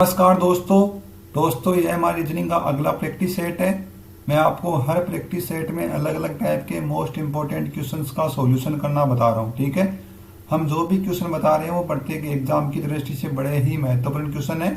नमस्कार दोस्तों ये हमारी रीजनिंग का अगला प्रैक्टिस सेट है। मैं आपको हर प्रैक्टिस सेट में अलग अलग टाइप के मोस्ट इंपॉर्टेंट क्वेश्चंस का सॉल्यूशन करना बता रहा हूँ। ठीक है, हम जो भी क्वेश्चन बता रहे हैं वो प्रत्येक एग्जाम की दृष्टि से बड़े ही महत्वपूर्ण क्वेश्चन है।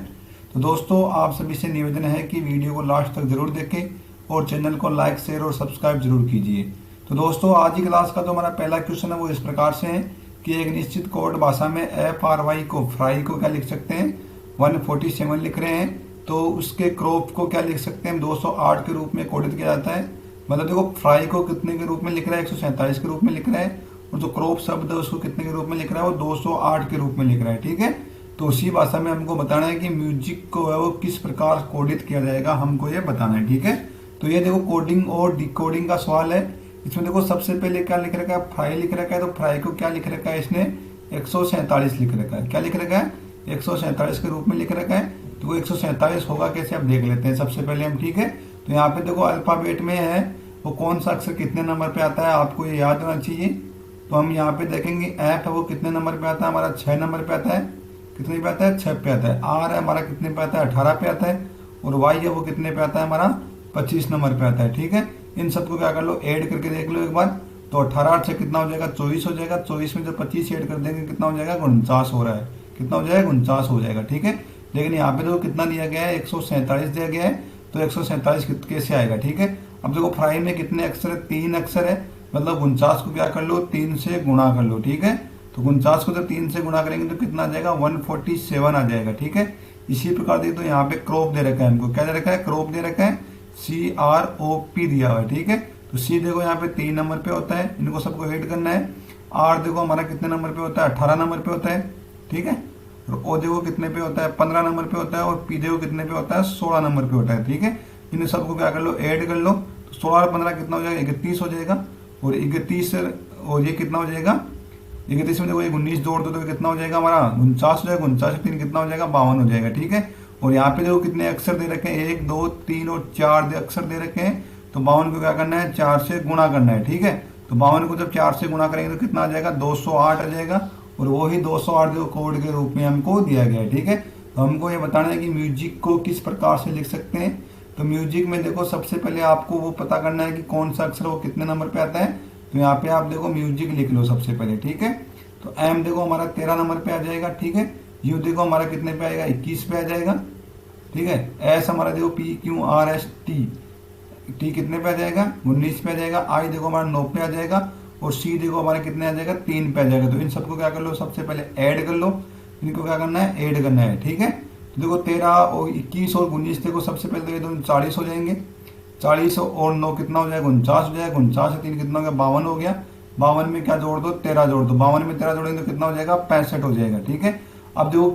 तो दोस्तों आप सभी से निवेदन है कि वीडियो को लास्ट तक जरूर देखें और चैनल को लाइक शेयर और सब्सक्राइब जरूर कीजिए। तो दोस्तों आज की क्लास का जो हमारा पहला क्वेश्चन है वो इस प्रकार से है कि एक निश्चित कोड भाषा में FRY को फ्राई को क्या लिख सकते हैं, 147 लिख रहे हैं, तो उसके क्रॉप को क्या लिख सकते हैं, 208 के रूप में कोडित किया जाता है। मतलब देखो फ्राई को कितने के रूप में लिख रहा है, 147 के रूप में लिख रहा है, और जो क्रॉप शब्द है उसको कितने के रूप में लिख रहा है, वो 208 के रूप में लिख रहा है। ठीक है, तो उसी भाषा में हमको बताना है कि म्यूजिक को है वो किस प्रकार कोडित किया जाएगा, हमको ये बताना है। ठीक है, तो ये देखो कोडिंग और डिकोडिंग का सवाल है। इसमें देखो सबसे पहले क्या लिख रखा है, फ्राई लिख रखा है, तो फ्राई को क्या लिख रखा है इसने, 147 लिख रखा है। क्या लिख रखा है, 147 के रूप में लिख रखा है। तो वो 147 होगा कैसे, आप देख लेते हैं सबसे पहले हम। ठीक है, तो यहाँ पे देखो अल्फाबेट में है वो कौन सा अक्षर कितने नंबर पे आता है, आपको ये याद होना चाहिए। तो हम यहाँ पे देखेंगे एफ है वो कितने नंबर पे आता है, हमारा 6 नंबर पे आता है। कितने पे आता है, 6 पे आता है। आर है हमारा कितने पे आता है, 18 पे आता है। और वाई है वो कितने पे आता है, हमारा 25 नंबर पे आता है। ठीक है, इन सबको क्या कर लो, ऐड करके देख लो एक बार। तो 18 से कितना हो जाएगा, 24 हो जाएगा। 24 में जब 25 ऐड कर देंगे कितना हो जाएगा, 49 हो रहा है। कितना हो जाएगा, 49 हो जाएगा। ठीक है, लेकिन यहाँ पे तो कितना दिया गया है, 147 दिया गया है, तो 147 कैसे आएगा। ठीक है, अब देखो फ्राई में कितने अक्षर है, 3 अक्षर है, मतलब 49 को क्या कर लो, 3 से गुणा कर लो। ठीक है, तो 49 को जब 3 से गुणा करेंगे तो कितना आ जाएगा, 147 आ जाएगा। ठीक है, इसी प्रकार देखिए तो यहाँ पे क्रॉप दे रखा है हमको, क्या दे रखा है, क्रॉप दे रखा है, CROP दिया हुआ है। ठीक है, तो सी देखो यहाँ पे 3 नंबर पे होता है, इनको सबको ऐड करना है। आर देखो हमारा कितने नंबर पे होता है, 18 नंबर पे होता है। ठीक है, और ओ देखो कितने पे होता है, 15 नंबर पे होता है। और पी देखो कितने पे होता है, 16 नंबर पे होता है। ठीक है, इन सबको क्या कर लो, ऐड कर लो। तो 16 और 15 कितना हो जाएगा, 31 हो जाएगा। और 31 और ये कितना हो जाएगा, 31 में देखो ये 19 जोड़ दो तो कितना हो जाएगा, हमारा 49 हो जाएगा। 49 3 कितना हो जाएगा, 52 हो जाएगा। ठीक है, और यहाँ पे देखो कितने अक्षर दे रखे हैं, 1 2 3 और 4 अक्षर दे रखे हैं। तो 52 को क्या करना है, 4 से गुणा करना है। ठीक है, तो 52 को जब 4 से गुणा करेंगे तो कितना आ जाएगा, 208 आ जाएगा। और वही 208 जो कोड के रूप में हमको दिया गया है। ठीक है, तो हमको ये बताना है कि म्यूजिक को किस प्रकार से लिख सकते हैं। तो म्यूजिक में देखो सबसे पहले आपको वो पता करना है कि कौन सा अक्षर वो कितने नंबर पे आता है। तो यहाँ पे आप देखो म्यूजिक लिख लो सबसे पहले। ठीक है, तो एम देखो हमारा 13 नंबर पे आ जाएगा। ठीक है, यू देखो हमारा कितने पे आएगा, 21 पे आ जाएगा। ठीक है, एस हमारा देखो PQRST, टी कितने पे आ जाएगा, 19 पे आ जाएगा। आई देखो हमारा 9 पे आ जाएगा। और सी देखो हमारा कितने आ जाएगा, 3 पे आ जाएगा। तो इन सबको क्या कर लो, सबसे पहले ऐड कर लो। इनको क्या करना है, ऐड करना है। ठीक है, तो देखो 13 और 21 और 19 देखो सबसे पहले तो ये दोनों 40 हो जाएंगे। 40 और 9 कितना हो जाएगा, 49 हो जाएगा। 49 से 3 कितना हो गया, 52 हो गया। 52 में क्या जोड़ दो, 13 जोड़ दो। 52 में 13 जोड़ेंगे तो कितना हो जाएगा, 65 हो जाएगा। ठीक है, अब देखो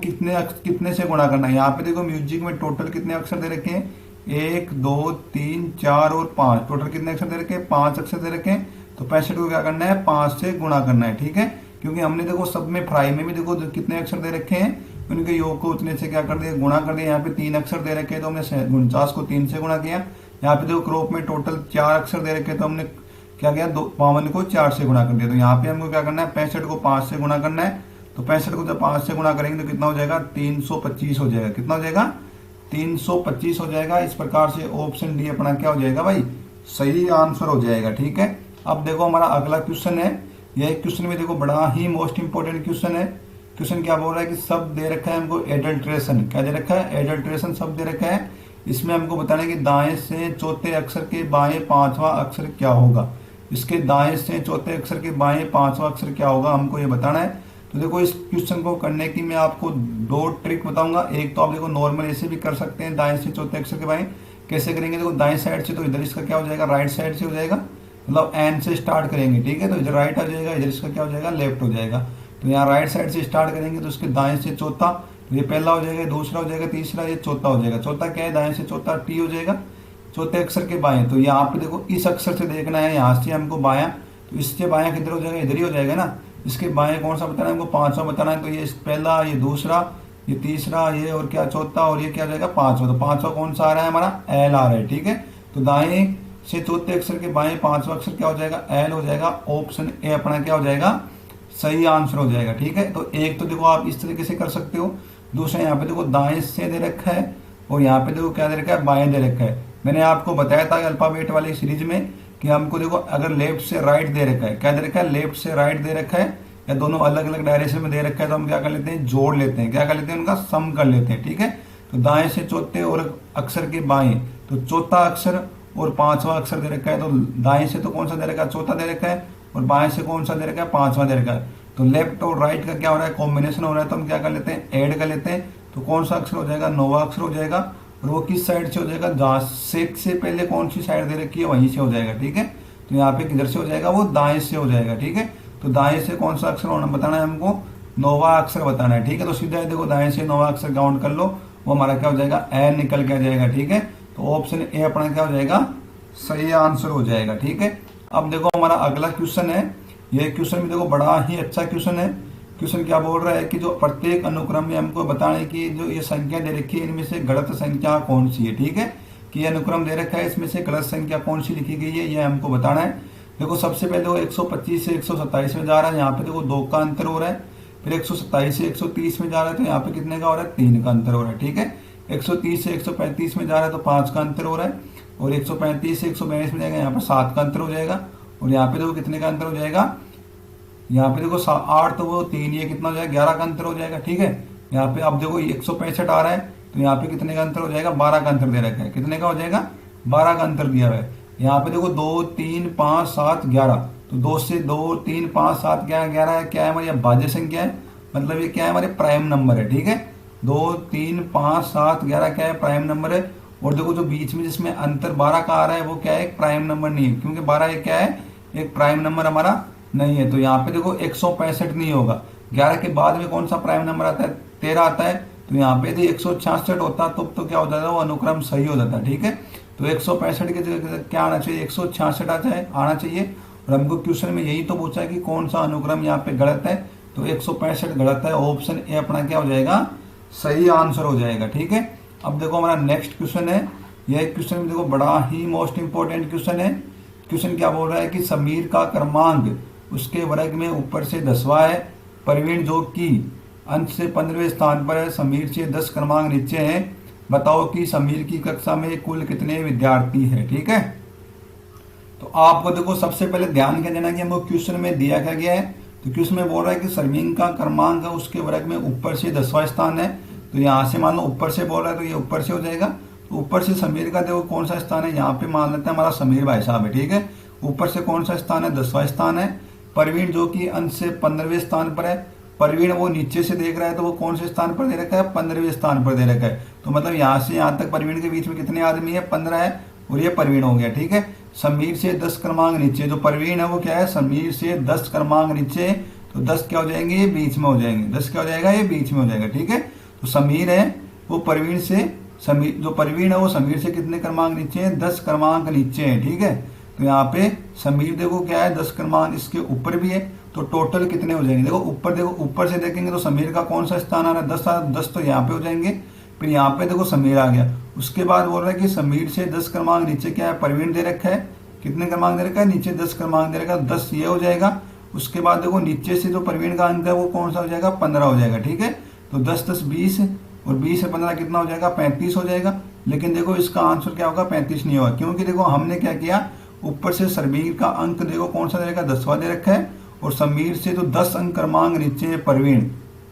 कितने से गुणा करना है। यहाँ पे देखो म्यूजिक में टोटल कितने अक्षर दे रखे हैं, 1 2 3 4 और 5। टोटल कितने अक्षर दे रखे हैं, 5 अक्षर दे रखे हैं। तो 65 को क्या करना है, 5 से गुणा करना है। ठीक है, क्योंकि हमने देखो सब में फ्राई में भी देखो कितने अक्षर दे रखे हैं, उनके योग को उतने से क्या कर दिया, गुणा कर दिया। यहाँ पे 3 अक्षर दे रखे हैं तो हमने 49 को 3 से गुणा किया। यहाँ पे देखो क्रॉप में टोटल 4 अक्षर दे रखे हैं तो हमने क्या किया, 52 को 4 से गुणा कर दिया। तो यहाँ पे हमको क्या करना है, 65 को 5 से गुणा करना है। तो 65 को जब 5 से गुणा करेंगे तो कितना हो जाएगा, 325 हो जाएगा। कितना हो जाएगा, 325 हो जाएगा। इस प्रकार से ऑप्शन डी अपना क्या हो जाएगा भाई, सही आंसर हो जाएगा। ठीक है, अब देखो हमारा अगला क्वेश्चन है। यह क्वेश्चन में देखो बड़ा ही मोस्ट इंपोर्टेंट क्वेश्चन है। क्वेश्चन क्या बोल रहा है कि शब्द दे रखा है हमको एडल्ट्रेशन। क्या दे रखा है, एडल्ट्रेशन शब्द दे रखा है। इसमें हमको बताना है कि दाएं से चौथे अक्षर के बाएं 5वां अक्षर क्या होगा। इसके दाएं से चौथे अक्षर के बाएं 5वां अक्षर क्या होगा, हमको ये बताना है। तो देखो इस क्वेश्चन को करने की मैं आपको 2 ट्रिक बताऊंगा। एक तो आप देखो नॉर्मल ऐसे भी कर सकते हैं, दाएं से चौथे अक्षर के बाएं कैसे करेंगे। देखो दाएं साइड से तो इधर इसका क्या हो जाएगा, राइट साइड से हो जाएगा, मतलब एन से स्टार्ट करेंगे। ठीक है, तो इधर राइट आ जाएगा, इधर इसका क्या हो जाएगा, लेफ्ट हो जाएगा। तो यहाँ राइट साइड से स्टार्ट करेंगे तो उसके दाएं से चौथा, तो ये पहला हो जाएगा, दूसरा हो जाएगा, तीसरा, ये चौथा हो जाएगा। चौथा क्या है, दाएं से चौथा टी हो जाएगा, चौथे अक्षर के बाएं। तो यहाँ पे देखो इस अक्षर से देखना है, यहाँ से हमको बायां, तो इससे बायां किधर हो जाएगा, इधर ही हो जाएगा ना। इसके बाएं कौन सा बताना है हमको, 5वां बताना है। तो ये पहला, ये दूसरा, ये तीसरा, ये और क्या चौथा, और ये क्या हो जाएगा 5वां। तो 5वां कौन सा आ रहा है, हमारा एल आ रहा है। ठीक है, तो दाएं से चौथे अक्षर के बाएं 5वां अक्षर क्या हो जाएगा, एल हो जाएगा। ऑप्शन ए अपना क्या हो जाएगा, सही आंसर हो जाएगा। ठीक है, तो एक तो देखो आप इस तरीके से कर सकते हो। दूसरा यहाँ पे देखो दाएं से दे रखा है, और यहाँ पे देखो क्या दे रखा है, बाएं दे रखा है। मैंने आपको बताया था अल्फाबेट वाली सीरीज में कि हमको देखो अगर लेफ्ट से राइट दे रखा है, क्या दे रखा है, लेफ्ट से राइट दे रखा है, या दोनों अलग अलग डायरेक्शन में दे रखा है, तो हम क्या कर लेते हैं, जोड़ लेते हैं, क्या कर लेते हैं, उनका सम कर लेते हैं। ठीक है, तो दाएं से चौथे और अक्षर के बाएं, तो चौथा अक्षर और पांचवा अक्षर दे रखा है, तो दाएं से तो कौन सा दे रखा है, चौथा दे रखा है, और बाएं से कौन सा दे रखा है, पांचवा दे रखा है। तो लेफ्ट और राइट का क्या हो रहा है, कॉम्बिनेशन हो रहा है, तो हम क्या कर लेते हैं, ऐड कर लेते हैं। तो कौन सा अक्षर हो जाएगा, नौवा अक्षर हो जाएगा, और वो किस साइड से हो जाएगा, जहां से पहले कौन सी साइड दे रखी है वहीं से हो जाएगा। ठीक है, तो यहाँ पे किधर से हो जाएगा, वो दाएं से हो जाएगा। ठीक है, तो दाएं से कौन सा अक्षर होना बताना है हमको, नौवा अक्षर बताना है। ठीक है, तो सीधा देखो दाएं से नौवा अक्षर काउंट कर लो, वो हमारा क्या हो जाएगा, ए निकल के आ जाएगा। ठीक है, तो ऑप्शन ए अपना क्या हो जाएगा, सही आंसर हो जाएगा। ठीक है, अब देखो हमारा अगला क्वेश्चन है, ये क्वेश्चन भी देखो बड़ा ही अच्छा क्वेश्चन है। क्वेश्चन क्या बोल रहा है कि जो प्रत्येक अनुक्रम में हमको बताने की जो ये संख्या दे रखी है, इनमें से गलत संख्या कौन सी है। ठीक है, कि ये अनुक्रम दे रखा है, इसमें से गलत संख्या कौन सी लिखी गई है, ये हमको बताना है। देखो सबसे पहले वो 125 से 127 में जा रहा है, यहाँ पे देखो 2 का अंतर हो रहा है। फिर 127 से 130 में जा रहा है, तो यहाँ पे कितने का हो रहा है, 3 का अंतर हो रहा है। ठीक है, 130 से 135 में जा रहा है, तो 5 का अंतर हो रहा है, और 135 से 142 में जाएगा, यहाँ पर 7 का अंतर हो जाएगा, और यहाँ पे देखो कितने का अंतर हो जाएगा, यहाँ पे देखो 8 तो वो 3, ये कितना हो जाएगा, 11 का अंतर हो जाएगा। ठीक है, यहाँ पे अब देखो 165 आ रहा है, तो यहाँ पे कितने का अंतर हो जाएगा, 12 का अंतर दे रखा है, कितने का हो जाएगा, 12 का अंतर दिया हुआ है। यहाँ पे देखो 2 3 5 7 11, तो 2 से 2 3 5 7 11 है, क्या है हमारी भाज्य संख्या है, मतलब ये क्या है, हमारे प्राइम नंबर है। ठीक है, 2 3 5 7 11 क्या है, प्राइम नंबर है। और देखो जो बीच में जिसमें अंतर 12 का आ रहा है, वो क्या है, एक प्राइम नंबर नहीं है, क्योंकि 12 ये क्या है, एक प्राइम नंबर हमारा नहीं है। तो यहाँ पे देखो 165 नहीं होगा, 11 के बाद में कौन सा प्राइम नंबर आता है, 13 आता है। तो यहाँ पे यदि 166 होता तो क्या हो जाता, वो अनुक्रम सही हो जाता। ठीक है, तो 165 की जगह क्या आना चाहिए, 166 आना चाहिए। और हमको क्वेश्चन में यही तो पूछा है कि कौन सा अनुक्रम यहाँ पे गलत है, तो 165 गलत है, ऑप्शन ए अपना क्या हो जाएगा, सही आंसर हो जाएगा। ठीक है, अब देखो हमारा नेक्स्ट क्वेश्चन है, यह क्वेश्चन देखो बड़ा ही मोस्ट इंपोर्टेंट क्वेश्चन है। क्वेश्चन क्या बोल रहा है कि समीर का क्रमांक उसके वर्ग में ऊपर से 10वां है, प्रवीण जो कि अंश से 15वें स्थान पर है, समीर से 10 क्रमांक नीचे है, बताओ कि समीर की कक्षा में कुल कितने विद्यार्थी है। ठीक है, तो आपको देखो सबसे पहले ध्यान क्या देना कि हमको क्वेश्चन में दिया क्या गया है, तो क्वेश्चन में बोल रहा है कि समीर का क्रमांक है उसके वर्ग में ऊपर से 10वां स्थान है। तो यहाँ से मान लो ऊपर से बोल रहा है, तो ये ऊपर से हो जाएगा। तो ऊपर से समीर का देखो कौन सा स्थान है, यहाँ पे मान लेते हैं हमारा समीर भाई साहब है। ठीक है, ऊपर से कौन सा स्थान है, 10वां स्थान है। प्रवीण जो कि अंश से 15वें स्थान पर है, प्रवीण वो नीचे से देख रहा है, तो वो कौन से स्थान पर दे रखा है, 15वें स्थान पर दे रखा है। तो मतलब यहाँ से यहाँ तक प्रवीण के बीच में कितने आदमी है, 15 है, और ये प्रवीण हो गया। ठीक है, समीर से 10 क्रमांक नीचे, जो प्रवीण है वो क्या है, समीर से 10 क्रमांक नीचे, तो 10 क्या हो जाएंगे, ये बीच में हो जाएंगे, 10 क्या हो जाएगा, ये बीच में हो जाएगा। ठीक है, तो समीर है वो प्रवीण से, समीर जो प्रवीण है वो समीर से कितने क्रमांक नीचे है, 10 क्रमांक नीचे है। ठीक है, तो यहाँ पे समीर देखो क्या है, 10 क्रमांक इसके ऊपर भी है, तो टोटल कितने हो जाएंगे, देखो ऊपर, देखो ऊपर से देखेंगे तो समीर का कौन सा स्थान आ रहा है, 10 तो यहाँ पे हो जाएंगे। फिर यहाँ पे देखो समीर आ गया, उसके बाद बोल रहा है कि समीर से 10 क्रमांक नीचे क्या है, प्रवीण दे रखा है, कितने क्रमांक दे रखा है, नीचे 10 क्रमांक दे रखा है, 10 ये हो जाएगा। उसके बाद देखो नीचे से जो प्रवीण का अंक है वो कौन सा हो जाएगा, 15 हो जाएगा। ठीक है, तो 10 10 20, और 20 से 15 कितना हो जाएगा, 35 हो जाएगा। लेकिन देखो इसका आंसर क्या होगा, 35 नहीं होगा, क्योंकि देखो हमने क्या किया, ऊपर से समीर का अंक देखो कौन सा दे रखा है, 10वां दे रखा है, और समीर से तो 10 अंक क्रमांक नीचे है प्रवीण,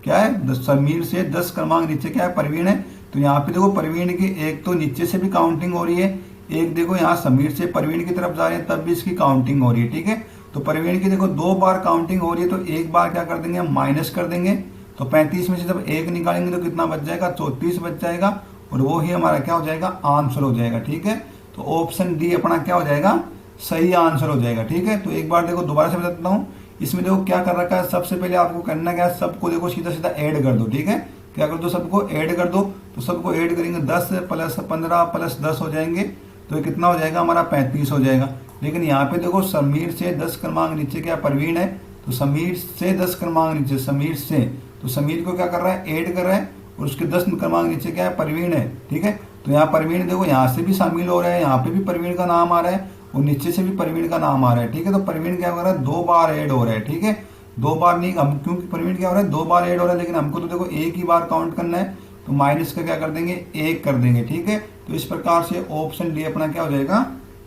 क्या है, समीर से 10 क्रमांक नीचे क्या है, प्रवीण है। तो यहाँ पे देखो प्रवीण की एक तो नीचे से भी काउंटिंग हो रही है, एक देखो यहाँ समीर से प्रवीण की तरफ जा रहे हैं तब भी इसकी काउंटिंग हो रही है। ठीक है, तो प्रवीण की देखो 2 बार काउंटिंग हो रही है, तो एक बार क्या कर देंगे, माइनस कर देंगे। तो 35 में से जब 1 निकालेंगे तो कितना बच जाएगा, 34 बच जाएगा, और वो ही हमारा क्या हो जाएगा, आंसर हो जाएगा। ठीक है, तो ऑप्शन डी अपना क्या हो जाएगा, सही आंसर हो जाएगा। ठीक है, तो एक बार देखो दोबारा से बताता हूँ, इसमें देखो क्या कर रखा है, सबसे पहले आपको करना क्या है, सबको देखो सीधा सीधा ऐड कर दो। ठीक है, क्या कर दो, सबको ऐड कर दो, तो सबको ऐड करेंगे 10 + 15 + 10 हो जाएंगे, तो कितना हो जाएगा हमारा, 35 हो जाएगा। लेकिन यहाँ पे देखो समीर से 10 क्रमांक नीचे क्या प्रवीण है, तो समीर से 10 क्रमांक नीचे समीर से, तो समीर को क्या कर रहा है, ऐड कर रहा है, और उसके 10 क्रमांक नीचे क्या है, प्रवीण है। ठीक है, तो यहाँ प्रवीण देखो यहाँ से भी शामिल हो रहा है, यहाँ पे भी प्रवीण का नाम आ रहा है, और नीचे से भी प्रवीण का नाम आ रहा है। ठीक है, तो प्रवीण क्या कर रहा है, 2 बार ऐड हो रहा है। ठीक है, दो बार नहीं, हम क्योंकि परमिट क्या हो रहा है, दो बार ऐड हो रहा है, लेकिन हमको तो देखो एक ही बार काउंट करना है, तो माइनस का क्या कर देंगे, एक कर देंगे। ठीक है, तो इस प्रकार से ऑप्शन डी अपना क्या हो जाएगा,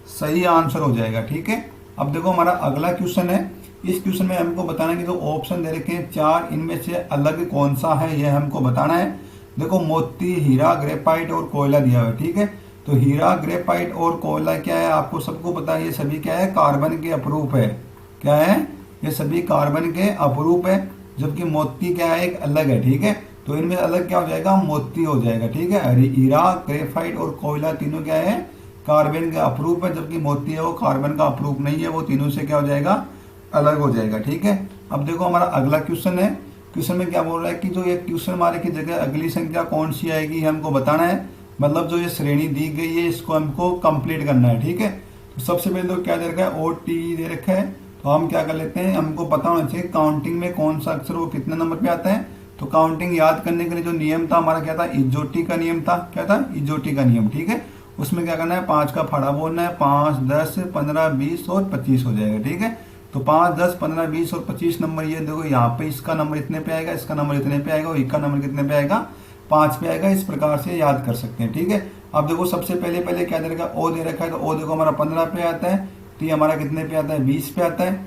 सही आंसर हो जाएगा। ठीक है, अब देखो हमारा अगला क्वेश्चन है। इस क्वेश्चन में हमको बताना है कि जो ऑप्शन दे रखे हैं चार, इनमें से अलग कौन सा है, यह हमको बताना है। देखो मोती, हीरा, ग्रेफाइट और कोयला दिया हुआ है। ठीक है, तो हीरा, ग्रेफाइट और कोयला क्या है, आपको सबको पता है, ये सभी क्या है, कार्बन के अपरूप है। क्या है, ये सभी कार्बन के अपरूप है, जबकि मोती क्या है, एक अलग है। ठीक है, तो इनमें अलग क्या हो जाएगा, मोती हो जाएगा। ठीक है, हीरा, ग्रेफाइट और कोयला तीनों क्या है, कार्बन का अपरूप है, जबकि मोती है वो कार्बन का अपरूप नहीं है, वो तीनों से क्या हो जाएगा, अलग हो जाएगा। ठीक है, अब देखो हमारा अगला क्वेश्चन है। क्वेश्चन में क्या बोल रहा है कि जो ये क्वेश्चन मार्क की जगह अगली संख्या कौन सी आएगी, हमको बताना है। मतलब जो ये श्रेणी दी गई है इसको हमको कंप्लीट करना है। ठीक है, तो सबसे पहले तो क्या दे रखा है, ओ टी दे रखा है, तो हम क्या कर लेते हैं, हमको पता होना चाहिए काउंटिंग में कौन सा अक्षर वो कितने नंबर पे आता है। तो काउंटिंग याद करने के लिए जो नियम था हमारा क्या था, इजोटी का नियम था। क्या था, इजोटी का नियम। ठीक है, उसमें क्या करना है, 5 का फाड़ा बोलना है, 5, 10, 15, 20 और 25 हो जाएगा। ठीक है, तो 5, 10, 15, 20 और 25 नंबर, ये देखो यहाँ पे इसका नंबर इतने पे आएगा, इसका नंबर इतने पे आएगा और इसका नंबर कितने पे आएगा, 5 पे आएगा। इस प्रकार से याद कर सकते हैं। ठीक है, अब देखो सबसे पहले पहले क्या दे रखा है, ओ दे रखा है, तो ओ देखो हमारा 15 पे आता है, टी हमारा कितने पे आता है, 20 पे आता है।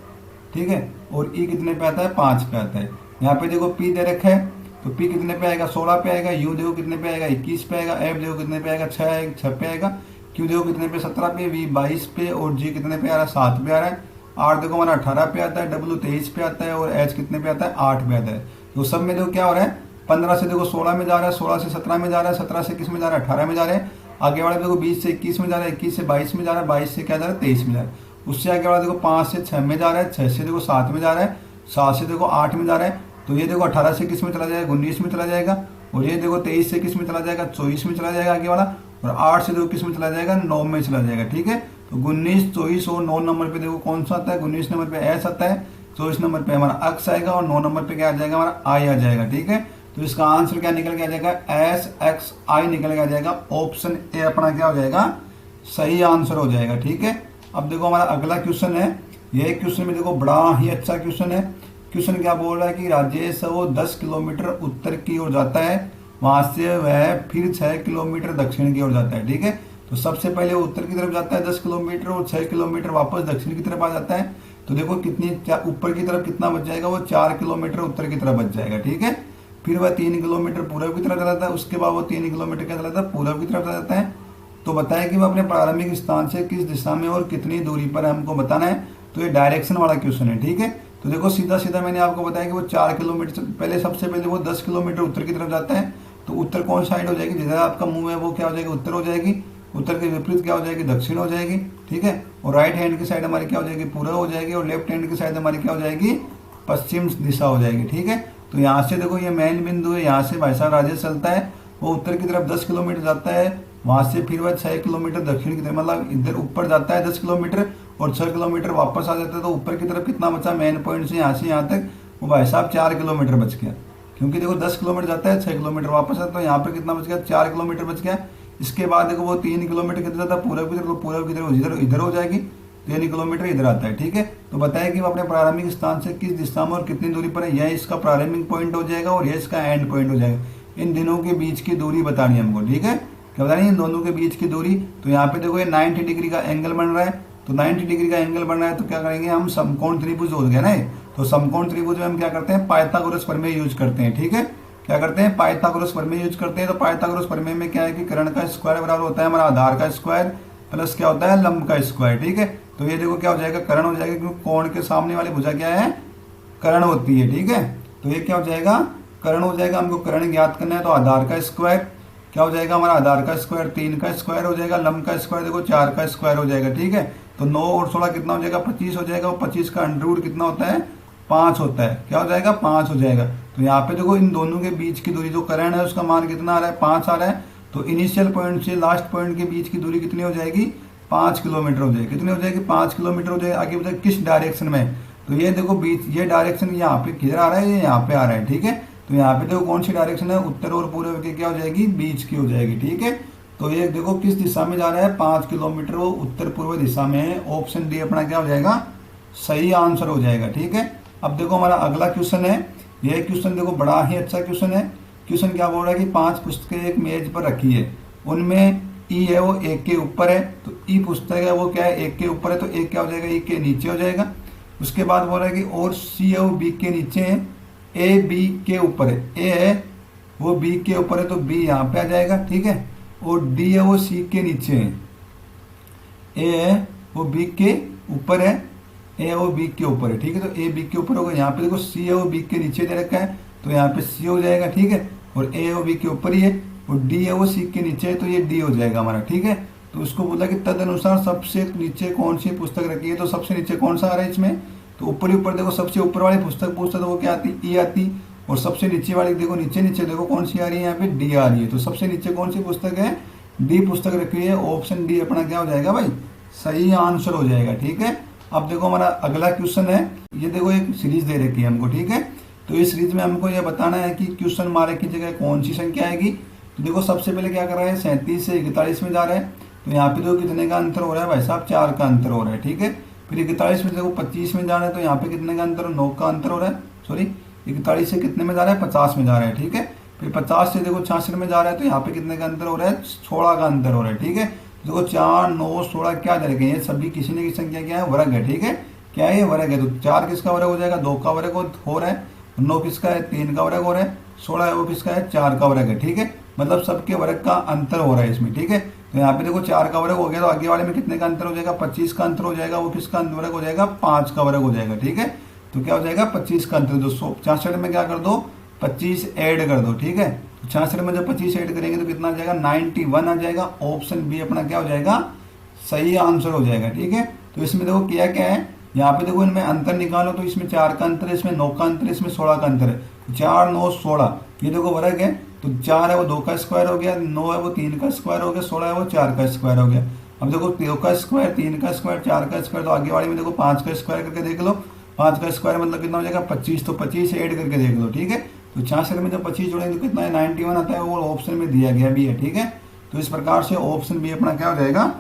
ठीक है, और ई कितने पे आता है, 5 पे आता है। यहाँ पे देखो पी दे रखा है, तो पी कितने पे आएगा, 16 पे आएगा। यू देखो कितने पे आएगा, 21 पे आएगा। एफ देखो कितने पे आएगा, 6 पे आएगा। क्यू देखो कितने पे, 17 पे। वी 22 पे। और जी कितने पे आ रहा है, 7 पे आ रहा है। आर देखो हमारा 18 पे आता है। डब्ल्यू 23 पे आता है। और एच कितने पे आता है, 8 पे आता है। तो सब में देखो क्या हो रहा है, 15 से देखो 16 में जा रहा है, 16 से 17 में जा रहा है, 17 से किस में जा रहा है, 18 में जा रहा है। आगे वाला देखो 20 से 21 में जा रहा है, 21 से 22 में जा रहा है, 22 से क्या जा रहा है, 23 में जा रहा है। उससे आगे वाला देखो 5 से 6 में जा रहा है, 6 से देखो 7 में जा रहा है, 7 से देखो 8 में जा रहा है। तो ये देखो 18 से किस में चला जाएगा, 19 में चला जाएगा। और ये देखो 23 से किस में चला जाएगा, 24 में चला जाएगा आगे वाला। और 8 से देखो किस में चला जाएगा, 9 में चला जाएगा। ठीक है, तो 19, 24 और 9 नंबर पे देखो कौन सा आता है, 19 नंबर पे एस आता है, 24 नंबर पे हमारा अक्स आएगा और 9 नंबर पे क्या आ जाएगा, हमारा आई आ जाएगा। ठीक है, तो इसका आंसर क्या निकल के आ जाएगा, एस एक्स आई निकल के आ जाएगा। ऑप्शन ए अपना क्या हो जाएगा, सही आंसर हो जाएगा। ठीक है, अब देखो हमारा अगला क्वेश्चन है। यह क्वेश्चन में देखो बड़ा ही अच्छा क्वेश्चन है। क्वेश्चन क्या बोल रहा है कि राजेश वो 10 किलोमीटर उत्तर की ओर जाता है, वहां से वह फिर 6 किलोमीटर दक्षिण की ओर जाता है। ठीक है, तो सबसे पहले वो उत्तर की तरफ जाता है 10 किलोमीटर और 6 किलोमीटर वापस दक्षिण की तरफ आ जाता है। तो देखो कितनी, ऊपर की तरफ कितना बच जाएगा, वो 4 किलोमीटर उत्तर की तरफ बच जाएगा। ठीक है, फिर वह 3 किलोमीटर पूर्व की तरफ चला जाता है, उसके बाद वो 3 किलोमीटर क्या चला जाता है, पूर्व की तरफ चला जाता है। तो बताया कि वह अपने प्रारंभिक स्थान से किस दिशा में और कितनी दूरी पर हमको बताना है। तो ये डायरेक्शन वाला क्वेश्चन है। ठीक है, तो देखो सीधा सीधा मैंने आपको बताया कि वो 4 किलोमीटर पहले, सबसे पहले वो 10 किलोमीटर उत्तर की तरफ जाता है। तो उत्तर कौन साइड हो जाएगी, जिधर आपका मुंह है वो क्या हो जाएगी, उत्तर हो जाएगी। उत्तर के विपरीत क्या हो जाएगी, दक्षिण हो जाएगी। ठीक है, और राइट हैंड की साइड हमारी क्या हो जाएगी, पूर्व हो जाएगी। और लेफ्ट हैंड की साइड हमारी क्या हो जाएगी, पश्चिम दिशा हो जाएगी। ठीक है, तो यहाँ से देखो ये मेन बिंदु है, यहाँ से भाई साहब राजेश चलता है, वो उत्तर की तरफ 10 किलोमीटर जाता है, वहां से फिर वह 6 किलोमीटर दक्षिण की तरफ, मतलब इधर ऊपर जाता है 10 किलोमीटर और 6 किलोमीटर वापस आ जाता है। तो ऊपर की तरफ कितना बचा, मेन पॉइंट से यहाँ तक वो भाई साहब 4 किलोमीटर बच गया। क्योंकि देखो 10 किलोमीटर जाता है, 6 किलोमीटर वापस आता है, तो यहाँ पे कितना बच गया, 4 किलोमीटर बच गया। इसके बाद देखो वो 3 किलोमीटर कितना जाता है, पूर्व की तरफ, तो पूर्व की तरफ इधर इधर हो जाएगी, 3 किलोमीटर इधर आता है। ठीक है, तो बताया कि वो अपने प्रारंभिक स्थान से किस दिशा में और कितनी दूरी पर है, यह इसका प्रारंभिक पॉइंट हो जाएगा और यह इसका एंड पॉइंट हो जाएगा। इन दिनों के बीच की दूरी बतानी है हमको। ठीक है, क्या बतानी है, इन दोनों के बीच की दूरी। तो यहाँ पे देखो ये 90 डिग्री का एंगल बन रहा है, तो 90 डिग्री का एंगल बन रहा है, तो क्या करेंगे हम, समकोण त्रिभुज हो गया ना। तो समकोण त्रिभुज में हम क्या करते हैं, पाइथागोरस प्रमेय यूज करते हैं। ठीक है, क्या करते हैं, पाइथागोरस प्रमेय यूज करते हैं। तो पाइथागोरस प्रमेय में क्या है कि कर्ण का स्क्वायर बराबर होता है हमारा आधार का स्क्वायर प्लस क्या होता है, लंब का स्क्वायर। ठीक है, तो ये देखो क्या हो जाएगा, कर्ण हो जाएगा, क्योंकि कोण के सामने वाली भुजा क्या है, कर्ण होती है। ठीक है, तो ये क्या हो जाएगा, कर्ण हो जाएगा। हमको कर्ण ज्ञात करना है, तो आधार का स्क्वायर क्या हो जाएगा, हमारा आधार का स्क्वायर 3 का स्क्वायर हो जाएगा, लंब का स्क्वायर देखो 4 का स्क्वायर हो जाएगा। ठीक है, तो 9 और 16 कितना हो जाएगा, 25 हो जाएगा। और 25 का अंडररूट कितना होता है, 5 होता है। क्या हो जाएगा, 5 हो जाएगा। तो यहाँ पे देखो इन दोनों के बीच की दूरी, जो कर्ण है उसका मान कितना आ रहा है, 5 आ रहा है। तो इनिशियल पॉइंट से लास्ट पॉइंट के बीच की दूरी कितनी हो जाएगी, 5 किलोमीटर हो जाएगी। कितनी हो जाएगी, 5 किलोमीटर हो जाएगी। आगे बताए किस डायरेक्शन में, तो ये देखो बीच, ये डायरेक्शन यहाँ पे किधर आ रहा है, ये यहाँ पे आ रहा है। ठीक है, तो यहाँ पे देखो कौन सी डायरेक्शन है, उत्तर और पूर्व की क्या हो जाएगी, बीच की हो जाएगी। ठीक है, तो ये देखो किस दिशा में जा रहा है, 5 किलोमीटर, वो उत्तर पूर्व दिशा में है। ऑप्शन डी अपना क्या हो जाएगा, सही आंसर हो जाएगा। ठीक है, अब देखो हमारा अगला क्वेश्चन है, यह क्वेश्चन देखो बड़ा ही अच्छा क्वेश्चन है। क्वेश्चन क्या बोल रहा है कि 5 पुस्तकें एक मेज पर रखी है, उनमें ई है वो एक के ऊपर है, तो ई पुस्तक है वो क्या है एक के ऊपर है, तो एक क्या हो जाएगा, ई के नीचे हो जाएगा। उसके बाद बोल रहा है कि और सी है वो बी के नीचे है, ए बी के ऊपर है, ए है वो बी के ऊपर है तो बी यहाँ पे आ जाएगा, ठीक है। और डी है वो सी के नीचे है, ए है वो बी के ऊपर है, ए है वो बी के ऊपर है, ठीक है। तो ए बी के ऊपर होगा, यहाँ पे देखो सी है वो बी के नीचे दे रखा है तो यहाँ पे सी हो जाएगा, ठीक है। और ए है वो बी के ऊपर ही है और डी है वो सी के नीचे है तो ये डी हो जाएगा हमारा, ठीक है। तो उसको बोला कि तदनुसार सबसे नीचे कौन सी पुस्तक रखी है, तो सबसे नीचे कौन सा आ रहा है इसमें, तो ऊपर ही ऊपर देखो सबसे ऊपर वाली पुस्तक पूछता तो वो क्या आती, ई आती। और सबसे नीचे वाली देखो नीचे नीचे देखो कौन सी आ रही है, यहाँ पे डी आ रही है। तो सबसे नीचे कौन सी पुस्तक है, डी पुस्तक रखी है। ऑप्शन डी अपना क्या हो जाएगा भाई, सही आंसर हो जाएगा, ठीक है। अब देखो हमारा अगला क्वेश्चन है, ये देखो एक सीरीज दे रखी है हमको, ठीक है। तो इस सीरीज में हमको ये बताना है कि क्वेश्चन मार्क की जगह कौन सी संख्या आएगी। तो देखो सबसे पहले क्या कर रहा है, 37 से 41 में जा रहा है, तो यहाँ पे देखो कितने का अंतर हो रहा है भाई साहब, 4 का अंतर हो रहा है, ठीक है। फिर 41 में देखो 25 में जा रहा है, तो यहाँ पे कितने का अंतर, 9 का अंतर हो रहा है, सॉरी 41 से कितने में जा रहा है, 50 में जा रहा है, ठीक है। फिर 50 से देखो 66 में जा रहा है, तो यहाँ पे कितने का अंतर हो रहा है, 16 का अंतर हो रहा है, ठीक है। देखो 4, 9, 16 क्या दे रखे हैं, सभी किसी न किसी संख्या क्या है, वर्ग है, ठीक है। क्या है ये वर्ग है, तो 4 किसका वर्ग हो जाएगा, 2 का वर्ग हो रहा है, 9 किसका है, 3 का वर्ग हो रहा है, 16 है वो किसका है, 4 का वर्ग है, ठीक है। मतलब सबके वर्ग का अंतर हो रहा है इसमें, ठीक है। तो यहाँ पे देखो 4 का वर्ग हो गया, तो आगे वाले में कितने का अंतर हो जाएगा, 25 का अंतर हो जाएगा, वो किसका वर्ग हो जाएगा, 5 का वर्ग हो जाएगा, ठीक है। तो क्या हो जाएगा, 25 का अंतर, 66 में क्या कर दो, 25 ऐड कर दो, ठीक है। तो 66 में जब 25 ऐड करेंगे तो कितना आ जाएगा, 91 आ जाएगा। ऑप्शन बी अपना क्या हो जाएगा, सही आंसर हो जाएगा, ठीक है। तो इसमें देखो क्या क्या है, यहाँ पे देखो इनमें अंतर निकालो, तो इसमें 4 का अंतर है, इसमें 9 का अंतर है, इसमें 16 का अंतर है। 4, 9, 16 ये देखो वर्ग है, तो 4 है वो 2 का स्क्वायर हो गया, 9 है वो 3 का स्क्वायर हो गया, 16 है वो 4 का स्क्वायर हो गया। अब देखो 2 का स्क्वायर, 3 का स्क्वायर, 4 का स्क्वायर, तो आगे वाले में देखो 5 का स्क्वायर करके देख लो, 5 का स्क्वायर मतलब कितना हो जाएगा, 25, तो 25 ऐड करके देख लो, ठीक है। तो 66 में जब 25 जोड़ेंगे तो कितना है, 91 आता है, वो ऑप्शन में दिया गया भी है, ठीक है। तो इस प्रकार से ऑप्शन बी अपना क्या हो जाएगा,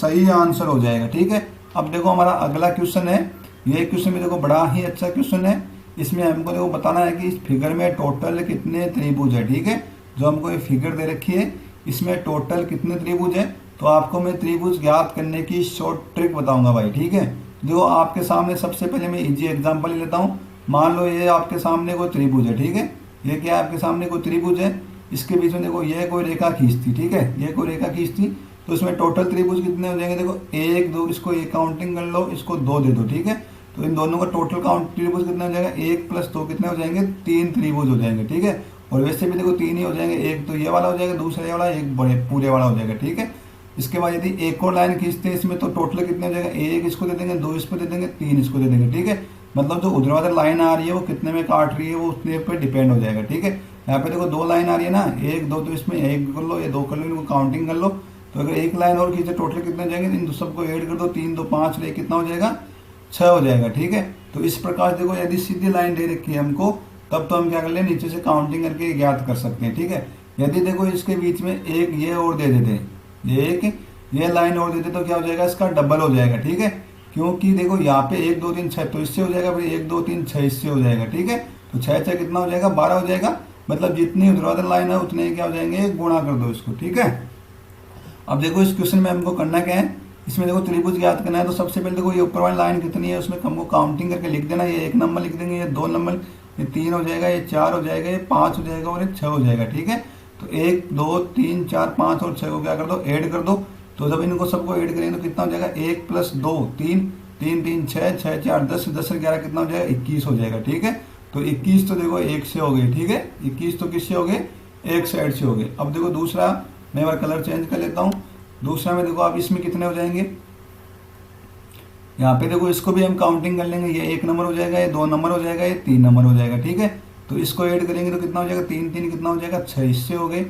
सही आंसर हो जाएगा, ठीक है। अब देखो हमारा अगला क्वेश्चन है, ये क्वेश्चन भी देखो बड़ा ही अच्छा क्वेश्चन है। इसमें हमको देखो बताना है कि इस फिगर में टोटल कितने त्रिभुज है, ठीक है। जो हमको ये फिगर दे रखी है इसमें टोटल कितने त्रिभुज है, तो आपको मैं त्रिभुज ज्ञात करने की शॉर्ट ट्रिक बताऊंगा भाई, ठीक है। जो आपके सामने सबसे पहले मैं इजी एग्जांपल लेता हूँ। मान लो ये आपके सामने कोई त्रिभुज है, ठीक है। ये क्या है, आपके सामने कोई त्रिभुज है, इसके बीच में देखो ये कोई रेखा खींचती, ठीक है, ये कोई रेखा खींचती, तो इसमें टोटल त्रिभुज कितने हो जाएंगे, देखो 1, 2, इसको एक काउंटिंग कर लो, इसको 2 दे दो, ठीक है। तो इन दोनों का टोटल काउंट त्रिभुज कितना हो जाएगा, 1 + 2 कितने हो जाएंगे, 3 त्रिभुज हो जाएंगे, ठीक है। और वैसे भी देखो 3 ही हो जाएंगे, एक तो ये वाला हो जाएगा, दूसरा ये वाला, एक बड़े पूरे वाला हो जाएगा, ठीक है। इसके बाद यदि एक और लाइन खींचते हैं इसमें, तो टोटल कितने हो जाएगा, 1 इसको दे देंगे, 2 इसको दे देंगे, 3 इसको दे देंगे, ठीक है। मतलब जो ऊर्ध्वाधर लाइन आ रही है वो कितने में काट रही है वो उतने पे डिपेंड हो जाएगा, ठीक है। यहाँ पे देखो 2 लाइन आ रही है ना, 1, 2, तो इसमें 1 कर लो, ये 2 कर लो, इनको काउंटिंग कर लो। तो अगर एक लाइन और खींचे टोटल कितने हो जाएंगे, इन सबको ऐड कर दो, 3, 2, 5 ले कितना हो जाएगा, 6 हो जाएगा, ठीक है। तो इस प्रकार देखो यदि सीधी लाइन दे रखी है हमको, तब तो हम क्या कर ले, नीचे से काउंटिंग करके ज्ञात कर सकते हैं, ठीक है। यदि देखो इसके बीच में एक ये और दे देते, एक ये लाइन और देते तो क्या हो जाएगा, इसका डबल हो जाएगा, ठीक है। क्योंकि देखो यहाँ पे 1, 2, 3, 6 तो इससे हो जाएगा, फिर 1, 2, 3, 6 इससे हो जाएगा, ठीक है। तो 6, 6 कितना हो जाएगा, 12 हो जाएगा। मतलब जितनी ऊर्ध्वाधर लाइन है उतने क्या हो जाएंगे, गुणा कर दो इसको, ठीक है। अब देखो इस क्वेश्चन में हमको करना क्या है, इसमें देखो त्रिभुज ज्ञात करना है। तो सबसे पहले देखो ये ऊपर वाली लाइन कितनी है उसमें हमको काउंटिंग करके लिख देना। ये 1 नंबर लिख देंगे, ये 2 नंबर, ये 3 हो जाएगा, ये 4 हो जाएगा, ये 5 हो जाएगा और ये 6 हो जाएगा, ठीक है। तो 1, 2, 3, 4, 5 और 6 को क्या कर दो, ऐड कर दो। तो जब इनको सबको ऐड करेंगे तो कितना हो जाएगा, 1 + 2, 3, 3, 3, 6, 6, 4, 10, 10 और 11 कितना हो जाएगा, 21 हो जाएगा, ठीक है। तो 21 तो देखो 1 से हो गए, ठीक है। 21 तो किससे हो गए, 1 से 8 से हो गए। अब देखो दूसरा, मैं बार कलर चेंज कर लेता हूँ। दूसरा में देखो आप इसमें कितने हो जाएंगे, यहाँ पे देखो इसको भी हम काउंटिंग कर लेंगे। ये 1 नंबर हो जाएगा, ये 2 नंबर हो जाएगा, ये 3 नंबर हो जाएगा, ठीक है। तो इसको ऐड करेंगे तो कितना हो जाएगा, 3, 3 कितना हो जाएगा, 6 इससे हो गए,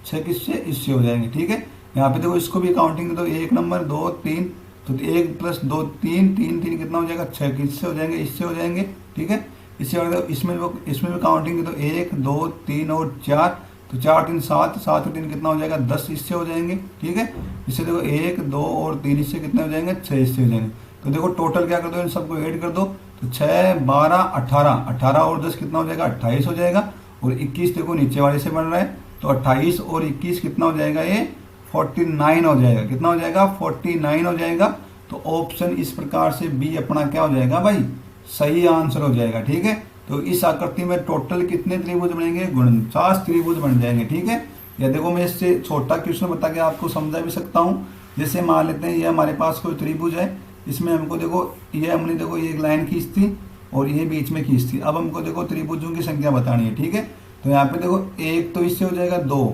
6 किससे, इससे हो जाएंगे, ठीक है। यहाँ पे देखो इसको भी काउंटिंग दो, 1 नंबर, 2, 3, तो 1 + 2, 3, 3, 3 कितना हो जाएगा, 6 किससे हो जाएंगे, इससे हो जाएंगे, ठीक है। इससे इसमें भी काउंटिंग दो, 1, 2, 3 और 4, तो 4, 3, 7, 7 और 3 कितना हो जाएगा, 10 इससे हो जाएंगे, ठीक है। इससे देखो 1, 2 और 3 इससे कितने हो जाएंगे, 6 इससे हो जाएंगे। तो देखो टोटल क्या कर दो, इन सबको ऐड कर दो, तो 6 12 18, 18 और 10 कितना हो जाएगा 28 हो जाएगा। और 21 देखो नीचे वाले से बन रहा है, तो 28 और 21 कितना हो जाएगा ये 49 हो जाएगा। कितना हो जाएगा 49 हो जाएगा। तो ऑप्शन इस प्रकार से बी अपना क्या हो जाएगा भाई, सही आंसर हो जाएगा। ठीक है, तो इस आकृति में टोटल कितने त्रिभुज बनेंगे, 49 त्रिभुज बन जाएंगे। ठीक है, या देखो मैं इससे छोटा क्वेश्चन बता के आपको समझा भी सकता हूँ। जैसे मान लेते हैं ये हमारे पास कोई त्रिभुज है, इसमें हमको देखो ये हमने देखो ये एक लाइन खींच थी और ये बीच में खींच थी। अब हमको देखो त्रिभुजों की संख्या बतानी है। ठीक है, तो यहाँ पे देखो एक तो इससे हो जाएगा 2,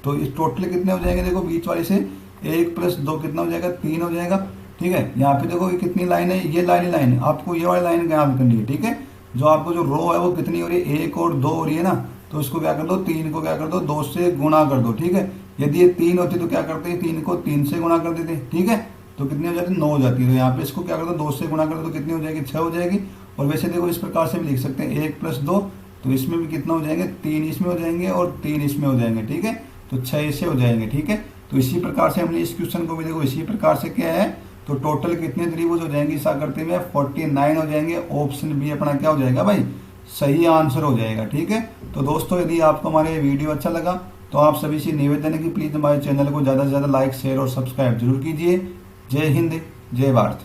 तो इस टोटल कितने हो जाएंगे, देखो बीच वाले से 1 + 2 कितना हो जाएगा 3 हो जाएगा। ठीक है, यहाँ पे देखो ये कितनी लाइन है, ये लाइन है, आपको ये वाली लाइन ज्ञात करनी है। ठीक है, जो आपको जो रो है वो कितनी हो रही है, 1 और 2 हो रही है ना, तो इसको क्या कर दो, 3 को क्या कर दो 2 से गुणा कर दो। ठीक है, यदि ये 3 होती तो क्या करते हैं, 3 को 3 से गुणा कर देते। ठीक है, तो कितनी हो जाती है 9 हो जाती है। तो यहाँ पे इसको क्या कर दो 2 से गुणा कर दो, तो कितनी हो जाएगी 6 हो जाएगी। और वैसे देखो इस प्रकार से भी लिख सकते हैं 1 + 2, तो इसमें भी कितना हो जाएंगे 3 इसमें हो जाएंगे और 3 इसमें हो जाएंगे। ठीक है, तो 6 से हो जाएंगे। ठीक है, तो इसी प्रकार से हमने इस क्वेश्चन को भी देखो इसी प्रकार से किया है। तो टोटल कितने त्रिभुज हो जाएंगे इस आकृति में, 49 हो जाएंगे। ऑप्शन बी अपना क्या हो जाएगा भाई, सही आंसर हो जाएगा। ठीक है, तो दोस्तों यदि आपको हमारे ये वीडियो अच्छा लगा तो आप सभी से निवेदन है कि प्लीज हमारे चैनल को ज्यादा से ज्यादा लाइक शेयर और सब्सक्राइब जरूर कीजिए। जय हिंद, जय भारत।